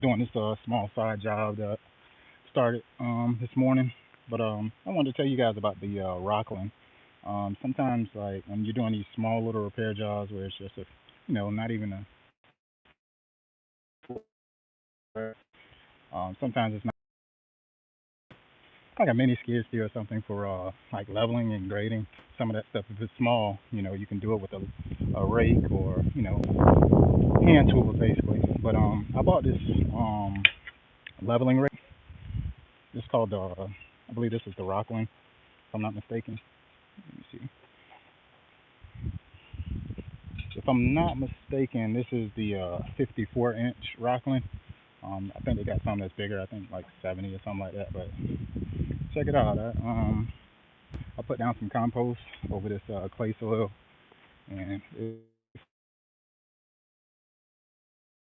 doing this small side job that started this morning. But I wanted to tell you guys about the Rockland. Sometimes, like when you're doing these small little repair jobs where it's just a, not even a, sometimes it's not like a mini skid steer or something for like leveling and grading. Some of that stuff, if it's small, you can do it with a rake or hand tools basically. But I bought this um leveling rake. It's called I believe this is the Rockland, if I'm not mistaken. Let me see. If I'm not mistaken, this is the 54-inch Rockland. I think they got something that's bigger. I think like 70 or something like that. But check it out. I put down some compost over this clay soil, and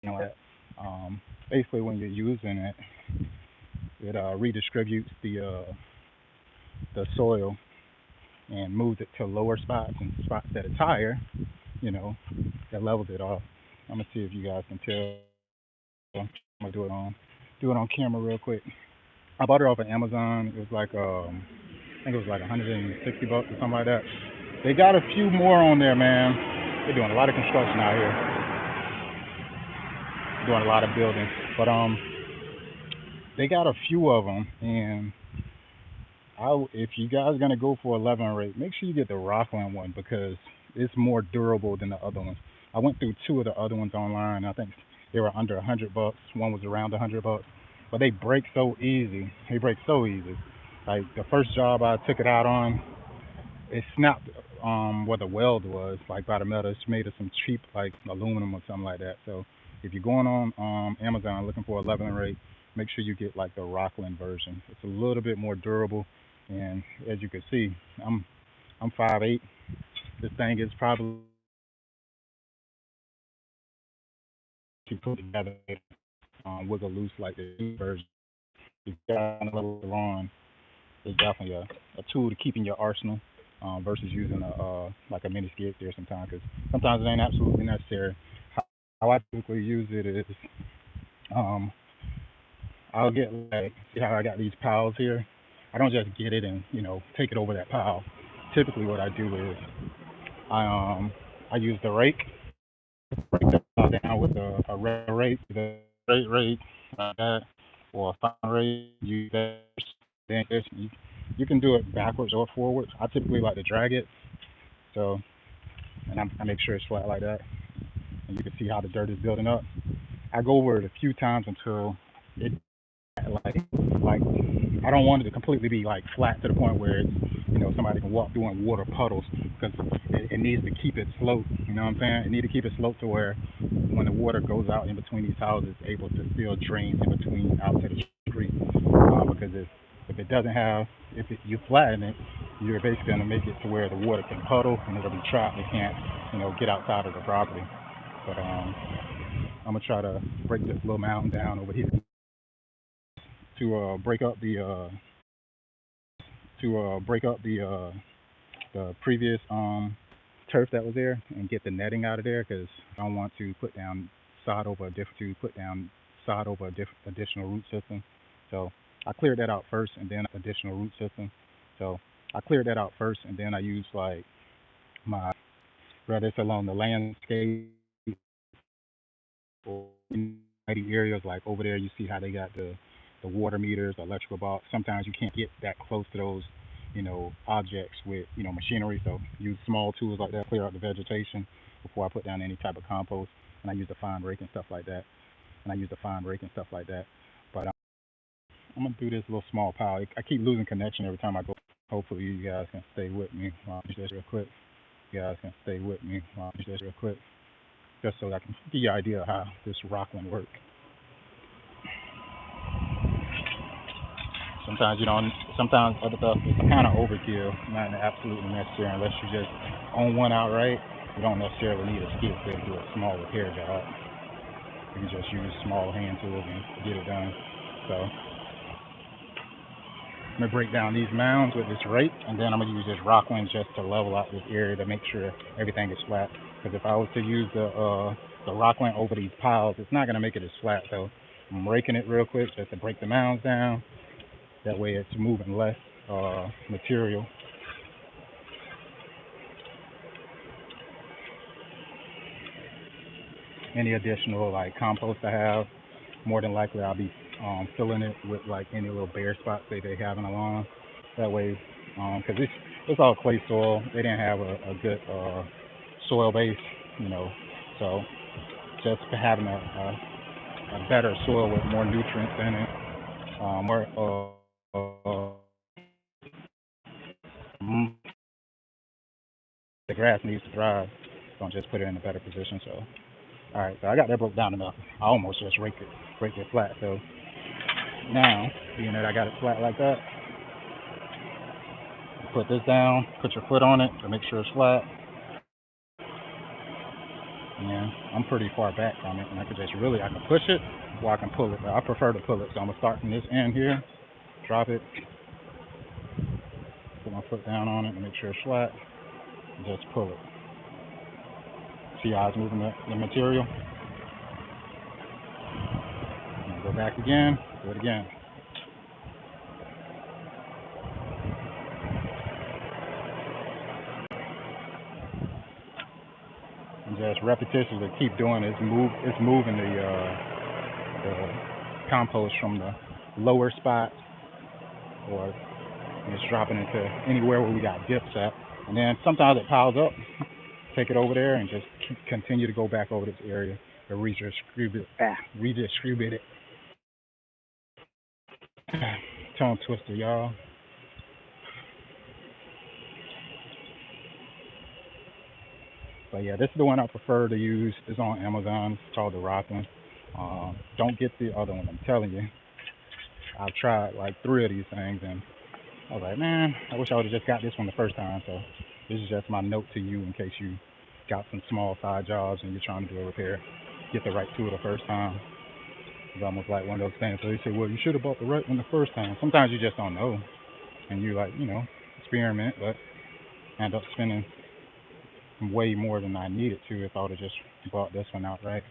like that. Basically, when you're using it, it redistributes the soil and moves it to lower spots and spots that it's higher. You know, that levels it off. I'm gonna see if you guys can tell. I'm gonna do it on camera real quick. I bought it off of Amazon. It was like I think it was like 160 bucks or something like that. They got a few more on there, man. They're doing a lot of construction out here, doing a lot of building. But they got a few of them, and if you guys are gonna go for 11 rate, make sure you get the Rockland one because it's more durable than the other ones. I went through two of the other ones online. I think they were under 100 bucks. One was around 100 bucks, but they break so easy. They break so easy. Like the first job I took it out on, it snapped where the weld was, like by the metal. It's made of some cheap like aluminum or something like that. So if you're going on Amazon looking for 11 rate, make sure you get like the Rockland version. It's a little bit more durable, and as you can see, I'm 5'8". This thing is probably to put together wiggle loose like the version. You got a little on. It's definitely a tool to keep in your arsenal versus using like a mini skid steer sometimes because sometimes it ain't absolutely necessary. How I typically use it is um, I'll get like see how I got these piles here. I don't just get it and take it over that pile. Typically, what I do is I um I use the rake, break the pile down with a regular rake, the straight rake like that, or a fine rake. Use that. Then you can do it backwards or forwards. I typically like to drag it, so I make sure it's flat like that, and you can see how the dirt is building up. I go over it a few times until it like I don't want it to completely be like flat to the point where it's somebody can walk through in water puddles because it needs to keep it sloped. You know what I'm saying? It needs to keep it sloped to where when the water goes out in between these houses, it's able to still drain in between out to the street. Because if it doesn't have you flatten it, you're basically gonna make it to where the water can puddle and it'll be trapped. It can't get outside of the property. But I'm gonna try to break this little mountain down over here to break up the previous turf that was there and get the netting out of there because I don't want to put down sod over a additional root system. So I cleared that out first and then additional root system. So I cleared that out first and then I used like my whether it's along the landscape or in areas like over there you see how they got the water meters, the electrical box. Sometimes you can't get that close to those, objects with, machinery. So use small tools like that, clear out the vegetation before I put down any type of compost. And I use the fine rake and stuff like that. But I'm gonna do this little small pile. I keep losing connection every time I go. Hopefully you guys can stay with me. I'll finish this real quick. Just so I can give you an idea of how this Rockland works. Sometimes you don't. Sometimes other stuff is kind of overkill, not absolutely necessary unless you just own one outright. You don't necessarily need a skid steer to do a small repair job. You can just use small hand tools and get it done. So I'm gonna break down these mounds with this rake, and then I'm gonna use this Rockland just to level out this area to make sure everything is flat. Because if I was to use the Rockland over these piles, it's not gonna make it as flat. So I'm raking it real quick just to break the mounds down. That way it's moving less material. Any additional like compost I have, more than likely I'll be filling it with like any little bare spots that they have in the lawn. That way, because it's all clay soil. They didn't have a good soil base, you know. So just having a better soil with more nutrients in it, more the grass needs to dry. So I'm just put it in a better position. So all right, so I got that broke down enough. I almost just raked it flat. So now, being that I got it flat like that, put this down, put your foot on it to make sure it's flat. And I'm pretty far back from it, and I can push it or I can pull it. But I prefer to pull it, so I'm gonna start from this end here, drop it, put my foot down on it to make sure it's flat, and just pull it. See how it's moving the material? And go back again, do it again. And just repetitiously keep doing it. It's moving the compost from the lower spots, or it's dropping into anywhere where we got dips at. And then sometimes it piles up. Take it over there and just continue to go back over this area to redistribute it. Tongue twister, y'all. But yeah, this is the one I prefer to use. It's on Amazon. It's called the Rockland. Don't get the other one. I'm telling you. I've tried like 3 of these things, and I was like, man, I wish I would have just got this one the first time. So this is just my note to you in case you got some small side jobs and you're trying to do a repair. Get the right tool the first time. It's almost like one of those things. So they say, well, you should have bought the right one the first time. Sometimes you just don't know, and you like, experiment, but end up spending way more than I needed to if I would have just bought this one outright.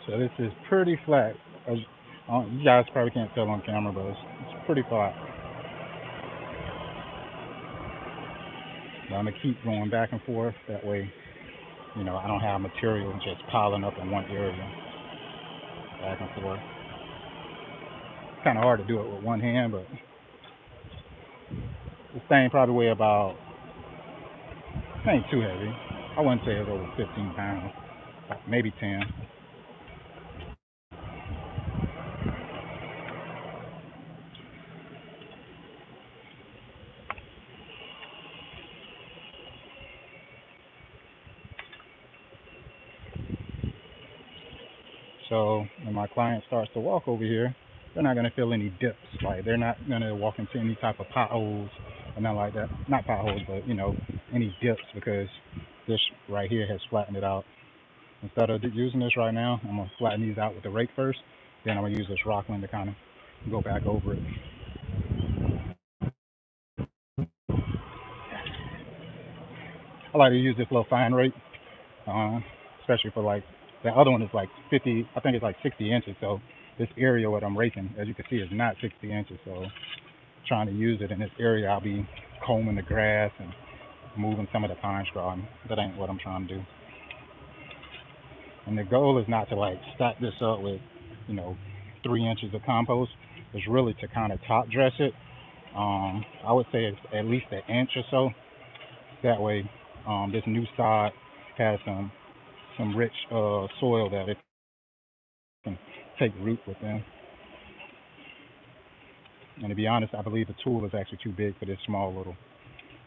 So this is pretty flat. You guys probably can't tell on camera, but it's pretty flat. But I'm gonna keep going back and forth. That way, I don't have material just piling up in one area. Back and forth. It's kind of hard to do it with one hand, but this thing probably weigh about, it ain't too heavy. I wouldn't say it's over 15 pounds, maybe 10. So when my client starts to walk over here, they're not gonna feel any dips. Like they're not gonna walk into any type of potholes or nothing like that. Not potholes, but any dips, because this right here has flattened it out. Instead of using this right now, I'm gonna flatten these out with the rake first. Then I'm gonna use this Rockland to kind of go back over it. I like to use this little fine rake, especially for like the other one is like 50. I think it's like 60 inches. So this area what I'm raking, as you can see, is not 60 inches. So trying to use it in this area, I'll be combing the grass and moving some of the pine straw. And that ain't what I'm trying to do. And the goal is not to like stack this up with, 3 inches of compost. It's really to kind of top dress it. I would say it's at least an inch or so. That way, this new sod has some rich soil that it can take root within. And to be honest, I believe the tool is actually too big for this small little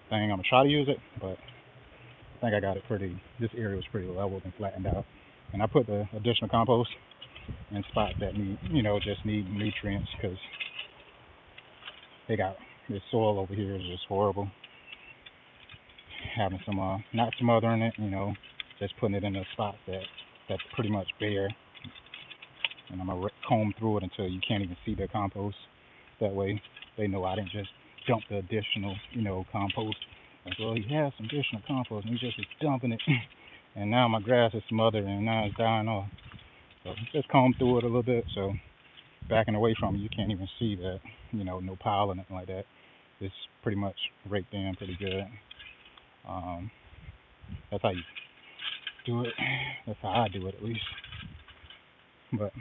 thing. I'm gonna try to use it, but I think I got it this area was pretty leveled and flattened out. And I put the additional compost in spots that just need nutrients, because they got this soil over here is just horrible. Having some not smothering it, just putting it in the spots that's pretty much bare. And I'm gonna comb through it until you can't even see the compost. That way they know I didn't just dump the additional, compost. Like, well, he has some additional compost, and he just was dumping it, and now my grass is smothered, and now it's dying off. So just comb through it a little bit. So backing away from it, you can't even see that, no pile or nothing like that. It's pretty much raked in pretty good. Um, that's how you do it. That's how I do it, at least. But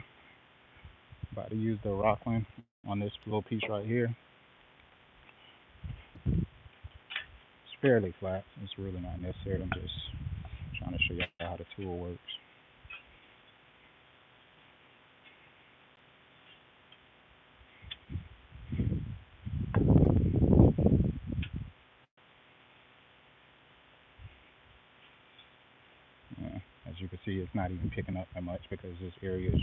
about to use the Rockland on this little piece right here. It's fairly flat. So it's really not necessary. I'm just trying to show you how the tool works. Yeah, as you can see, it's not even picking up that much because this area is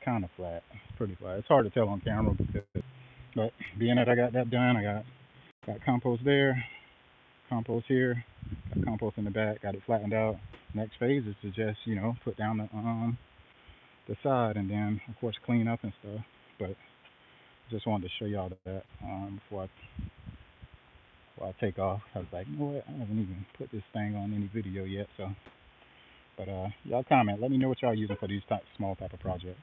kind of flat. It's pretty flat. It's hard to tell on camera but being that I got that done, I got compost there, compost here, got compost in the back, got it flattened out. Next phase is to just put down the side and then of course clean up and stuff. But just wanted to show y'all that before I take off. I was like, you know what? I haven't even put this thing on any video yet. So, but y'all comment. Let me know what y'all using for these small type of projects.